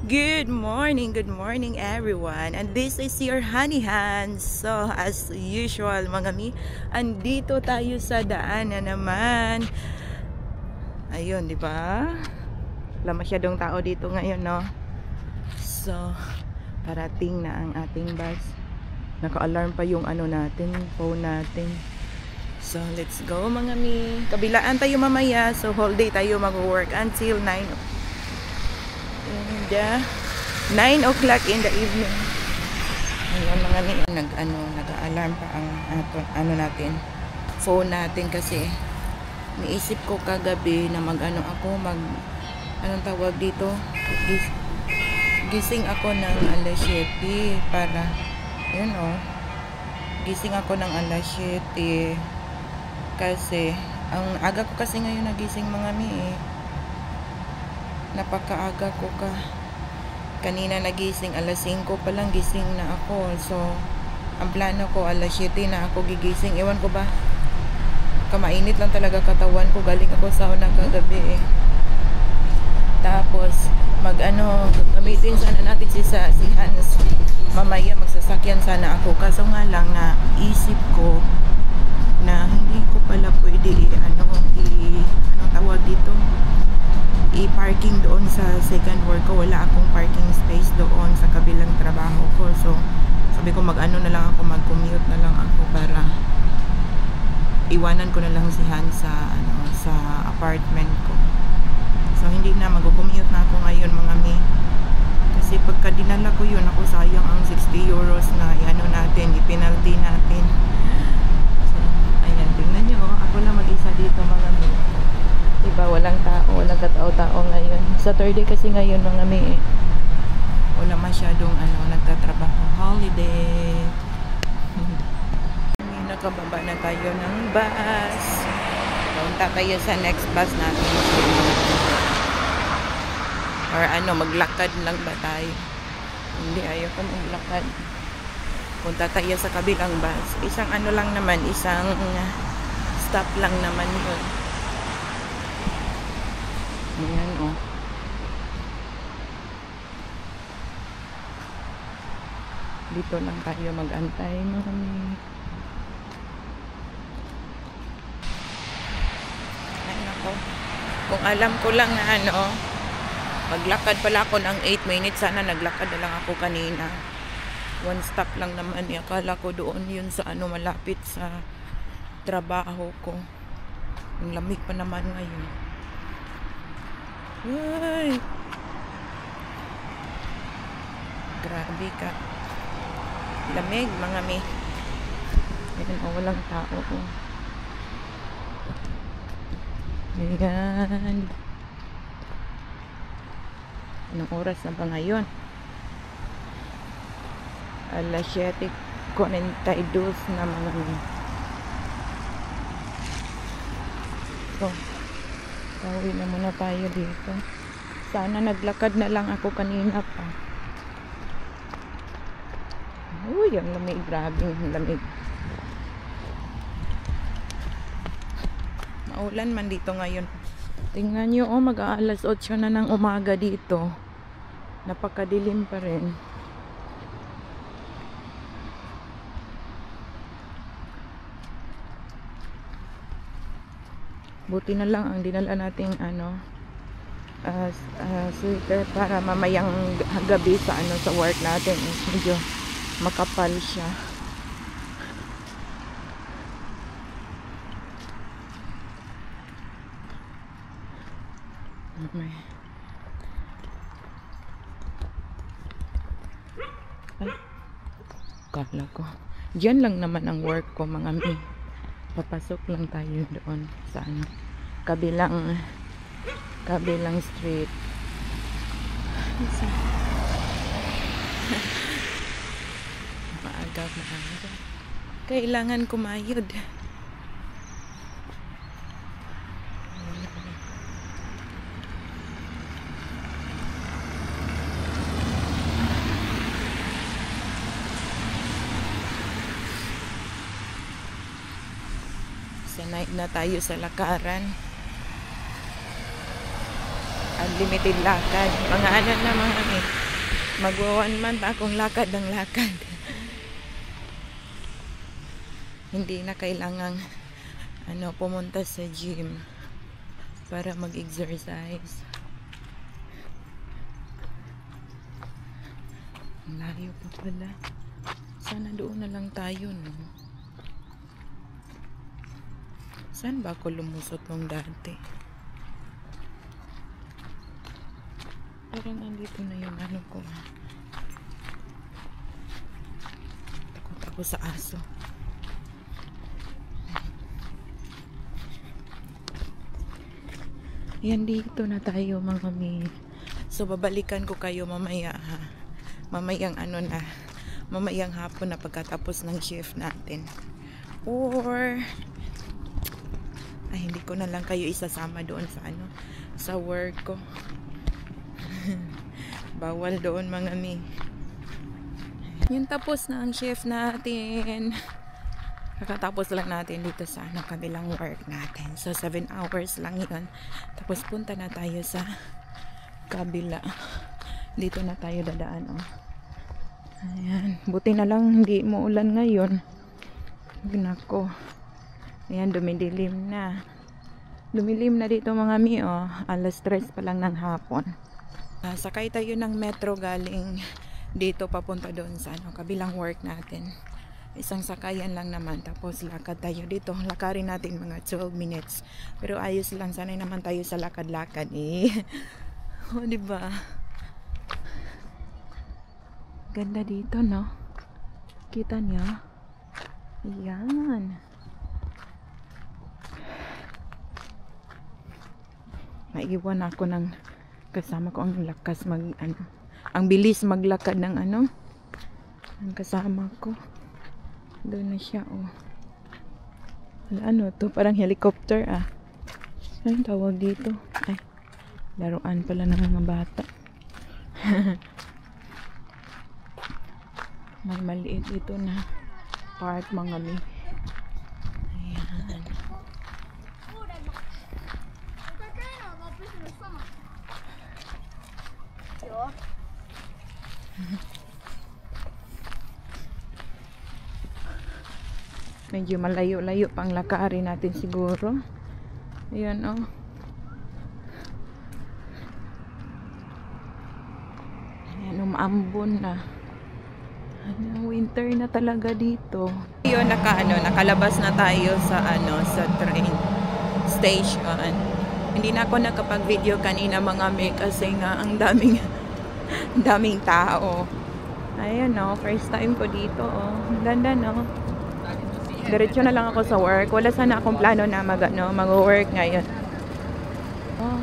Good morning everyone. And this is your Honey Hands. So as usual mga mi, andito tayo sa daan na naman. Ayun, di ba? Wala masyadong tao dito ngayon, no? So, parating na ang ating bus. Naka-alarm pa yung ano natin, phone natin. So, let's go mga mi. Kabilaan tayo mamaya. So, whole day tayo mag-work until 9 o'clock in the evening. Ayan mga mi, nag-alarm pa ang natin, phone natin, kasi niisip ko kagabi na anong tawag dito, gising ako ng alas 7 para, yun gising ako ng alas 7 kasi, ang aga ko kasi ngayon nagising mga mi napakaaga ko kanina nagising, alas 5 pa lang gising na ako. So, ang plano ko alas 7 na ako gigising. Ewan ko ba, kamainit lang talaga katawan ko, galing ako sauna kagabi Tapos, gamitin sana natin si Hans. Mamaya magsasakyan sana ako. Kaso nga lang na isip ko na hindi ko pala pwede anong tawag dito, i-parking doon sa second floor ko. Wala akong parking space doon sa kabilang trabaho ko. So, sabi ko mag-commute na lang ako para iwanan ko na lang si Han sa apartment ko. So, hindi na mag-commute na ako ngayon mga mi. Kasi pagka dinala ko yun, ako sayang ang 60 euros na i-penalty natin. So, ayan, tingnan nyo, ako lang mag-isa dito mga mi. Diba, walang katao-tao ngayon. Saturday kasi ngayon mga mi, wala masyadong nagtatrabaho. Holiday. Nakababa na tayo ng bus. Punta tayo sa next bus natin. Or maglakad lang ba tayo? Hindi, ayoko maglakad. Punta tayo sa kabilang bus. Isang isang stop lang naman yun. Ayan dito lang tayo mag-antay mga mi. Ay nako, kung alam ko lang na maglakad pala ako ng 8 minutes, sana naglakad na lang ako kanina. One stop lang naman, akala ko doon yun sa malapit sa trabaho ko. Ang lamig pa naman ngayon. Ay, grabe ka, lamig mga mi. Ayan, walang tao Ayan, anong oras na ba ngayon? Alas 7:42 na mga mi. So, pauwi na muna tayo dito. Sana naglakad na lang ako kanina pa. Uy, ang lamig. Grabe ang lamig. Maulan man dito ngayon. Tingnan nyo, mag-aalas 8 na ng umaga dito. Napakadilim pa rin. Buti na lang ang dinala nating sweater para mamayang gabi sa work natin medyo makapal siya. Ay, kala ko diyan lang naman ang work ko mga mi. Papasok lang tayo doon sa kabilang street. Maaga. Kailangan kumayod. Sanay na tayo sa lakaran. unlimited lakad. Mga ano na mga magwa 1 month akong lakad ng lakad. Hindi na kailangang pumunta sa gym para mag-exercise. Layo pa pala. Sana doon na lang tayo, no? Saan ba ako lumusot nung dati? Parang nandito na yung ko. Takot ako sa aso. Yan, dito na tayo mga mi. So babalikan ko kayo mamaya ha. Mamayang hapon na pagkatapos ng shift natin. Or hindi ko na lang kayo isasama doon sa work ko. Bawal doon mga mi. Yung tapos na ang shift natin. Kakatapos lang natin dito sa kabilang work natin. So 7 hours lang yun. Tapos punta na tayo sa kabila. Dito na tayo dadaan, oh. Ayan, buti na lang hindi mo ulan ngayon. Nako. Ayan, dumidilim na. Dumilim na dito mga mi, oh. Alas 3 pa lang ng hapon. Sakay tayo ng metro galing dito papunta doon sa kabilang work natin. Isang sakayan lang naman, tapos lakad tayo dito. Lakarin natin mga 12 minutes. Pero ayos lang, sanay naman tayo sa lakad-lakad eh. O, diba? Ganda dito, no? Kita niya? Ayan. Naiwan ako ng kasama ko. Ang lakas ang bilis maglakad ng ang kasama ko. Doon na siya, oh. Ano to? Parang helicopter, ah. Anong tawag dito? Ay, laruan pala ng mga bata. May maliit ito na park mga mi. Ayan. Medyo malayo-layo pang lakarin natin siguro. Ayan, oh. Ayan, umaambon na. Winter na talaga dito. Yun, nakalabas na tayo sa sa train station. Hindi na ako nakapag-video kanina mga may kasi nga ang daming tao. Ayan, no, first time ko dito, oh. Ganda, no. Diretso na lang ako sa work. Wala sana akong plano na mag-work ngayon. Oh.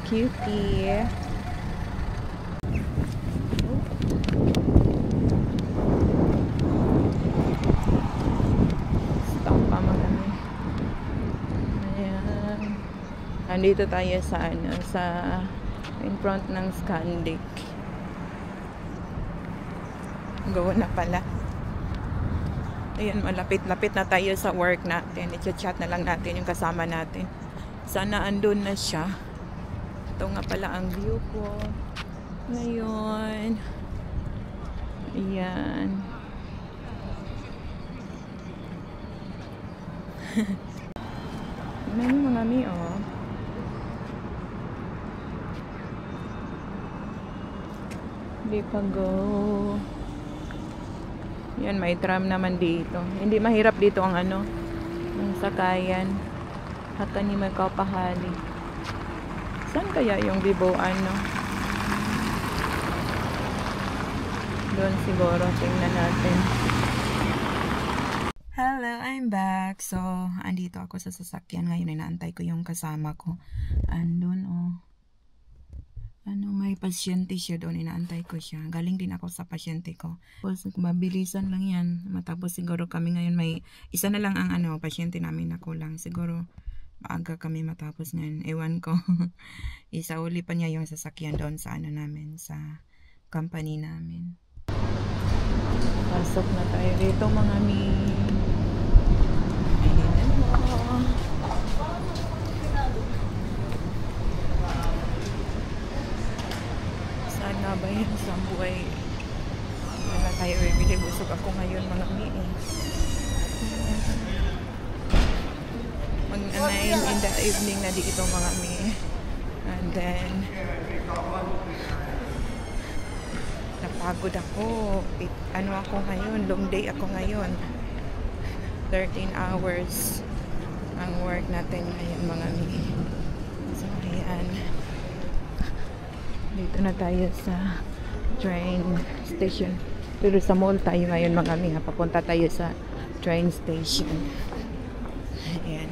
Cutie. Nandito tayo sa in front ng Scandic. Go na pala. Ayan, malapit-lapit na tayo sa work natin. I-chat na lang natin yung kasama natin. Sana andun na siya. Ito nga pala ang view ko ngayon. Ayan. Ano mga mi, oh. Hindi pa go. Yan, may tram naman dito. Hindi mahirap dito ang ang sakayan. Hata ni may kapahali. Saan kaya yung Biboan, no? Doon siguro. Tingnan natin. Hello, I'm back. So, andito ako sa sasakyan. Ngayon, inaantay ko yung kasama ko. Andun, oh. May pasyente siya doon. Inaantay ko siya. Galing din ako sa pasyente ko. Tapos, mabilisan lang yan. Matapos siguro kami ngayon may isa na lang ang pasyente namin na kulang. Siguro, maaga kami matapos ngayon. Ewan ko. Isauli pa niya yung sasakyan doon sa namin. Sa company namin. Pasok na tayo dito mga mi. Ayan. na ba yun sa buhay? Wala tayo bibili. Busog ako ngayon mga mi eh. Mag-9 in the evening na dito mga mi. And then napagod ako. Ano ako ngayon? Long day ako ngayon. 13 hours ang work natin ngayon mga mi. So ayan. Dito na tayo sa train station. Pero sa mall tayo ngayon mga mi. Papunta tayo sa train station. Ayan.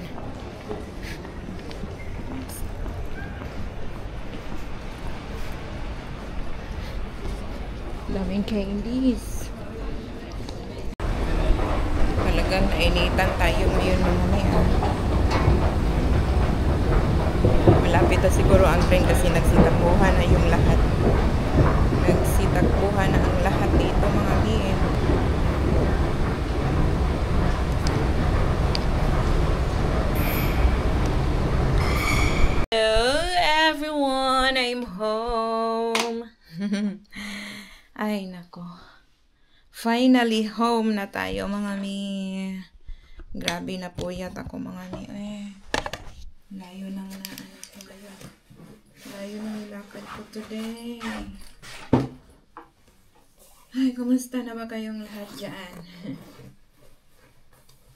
Daming candies. Talagang nainitan tayo ngayon mga mi. Malapit na siguro ang train kasi nagsitakbuhan na yung lahat. Nagsitakbuhan na ang lahat dito mga mi. Hello everyone, I'm home. Ay nako. Finally home na tayo mga mi. Grabe na puyat ako mga mi. Layo nang na ano ko ngayon. Layo nang nilakad ko today. Ay, kumusta na ba kayong lahat dyan?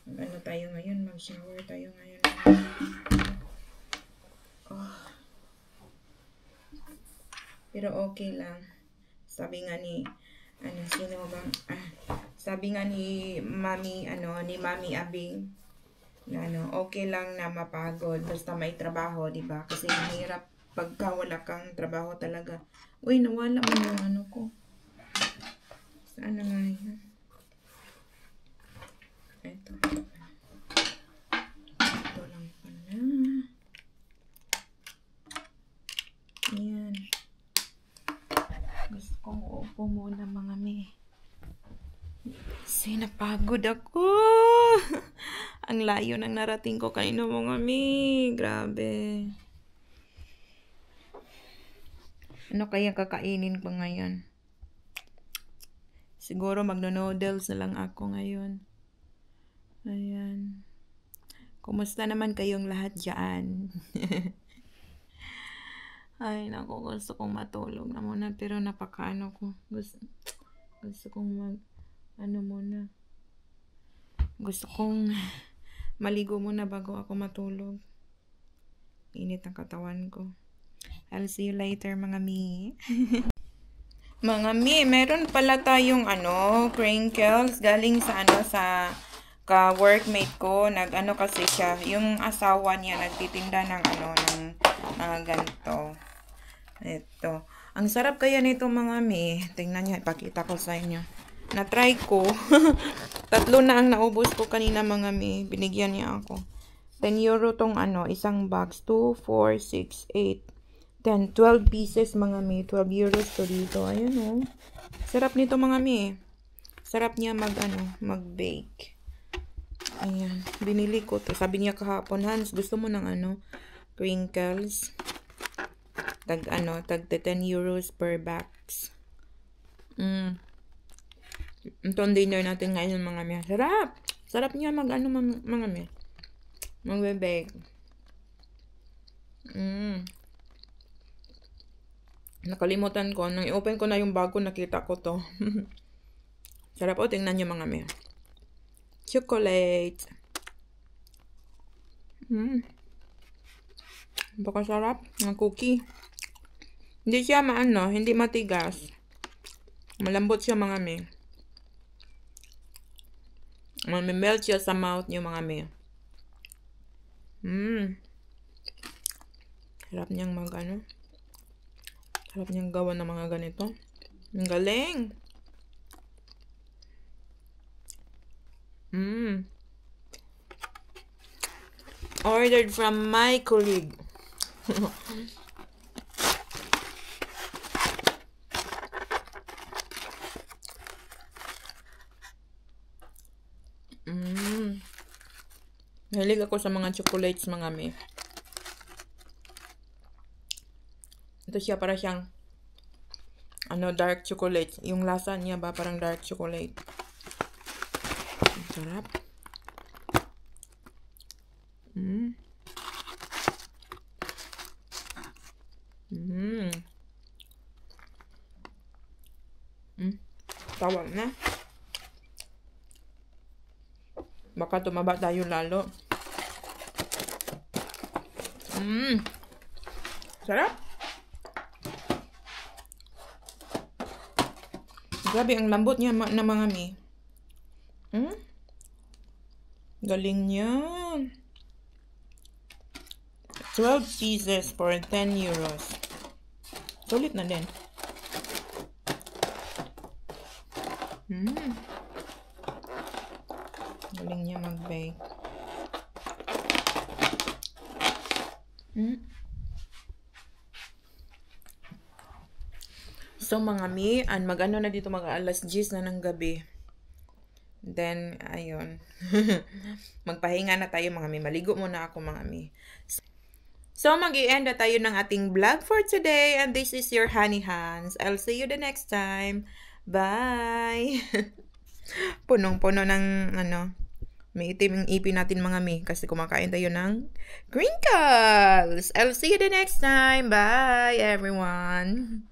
Ano tayo ngayon? Mag-shower tayo ngayon. Oh. Pero okay lang. Sabi nga ni sino bang sabi nga ni Mami ni Mami Abing na okay lang na mapagod basta may trabaho, di ba? Kasi mahirap pagka wala kang trabaho talaga. Uy, nawala man yung ano ko. Saan na nga yun? Ito. Ito lang pala. Ayan. Gusto kong uupo muna mga mi. Kasi napagod ako. Ang layo ng narating ko kanina mga mi. Grabe. Ano kaya kakainin ko ngayon? Siguro magno-noodles na lang ako ngayon. Ayan. Kumusta naman kayong lahat dyan? Ay, naku, gusto kong matulog na muna. Pero napakaano ko. Gusto kong muna. Gusto kong maligo muna bago ako matulog. Init ang katawan ko. I'll see you later, mga mi. Mga mi, meron pala tayong crinkles galing sa ka-workmate ko. Nag-ano kasi siya, yung asawa niya nagtitinda ng ng mga ganito. Ito. Ang sarap kaya nito mga mi. Tingnan niyo, ipakita ko sa inyo. Na-try ko. 3 na ang naubos ko kanina mga mi. Binigyan niya ako. 10 euro tong isang box. 2, 4, 6, 8, 10, 12 pieces mga mi. 12 euros to dito. Ayan o. Sarap nito mga mi. Sarap niya mag-bake. Ayan. Binili ko to. Sabi niya kahapon, Hans, gusto mo ng crinkles? Tag 10 euros per box. Ito ang dinner natin ngayon mga mi. Sarap! Sarap niya mga mi. Mag-bake. Nakalimutan ko. Nang i-open ko na yung bago, nakita ko to. Sarap o. Tingnan nyo mga mi. Chocolate. Baka sarap. Ang cookie. Hindi siya hindi matigas. Malambot siya mga mi. Melt siya sa mouth niyo mga mi. Sarap niyang sarap niyang gawa ng mga ganito. Ang galing. Ordered from my colleague. Mahilig ako sa mga chocolates mga mi. Ito siya para siyang dark chocolate. Yung lasa niya ba parang dark chocolate. Ang sarap. Tawag na. Baka tumaba tayo lalo. Sarap. Grabe, ang lambot niya na mga mi. Galing niya. 12 pieces for 10 euros. Sulit na din. Galing niya mag-bake. So mga mi, mag-ano na dito, mag-alas 10 na ng gabi. Then, ayun. Magpahinga na tayo mga mi. Maligo muna ako mga mi. So, mag-i-end na tayo ng ating vlog for today. And this is your Honey Hands. I'll see you the next time. Bye! Punong-puno ng, may itim yung ipin natin mga mi. Kasi kumakain tayo ng crinkles. I'll see you the next time. Bye, everyone!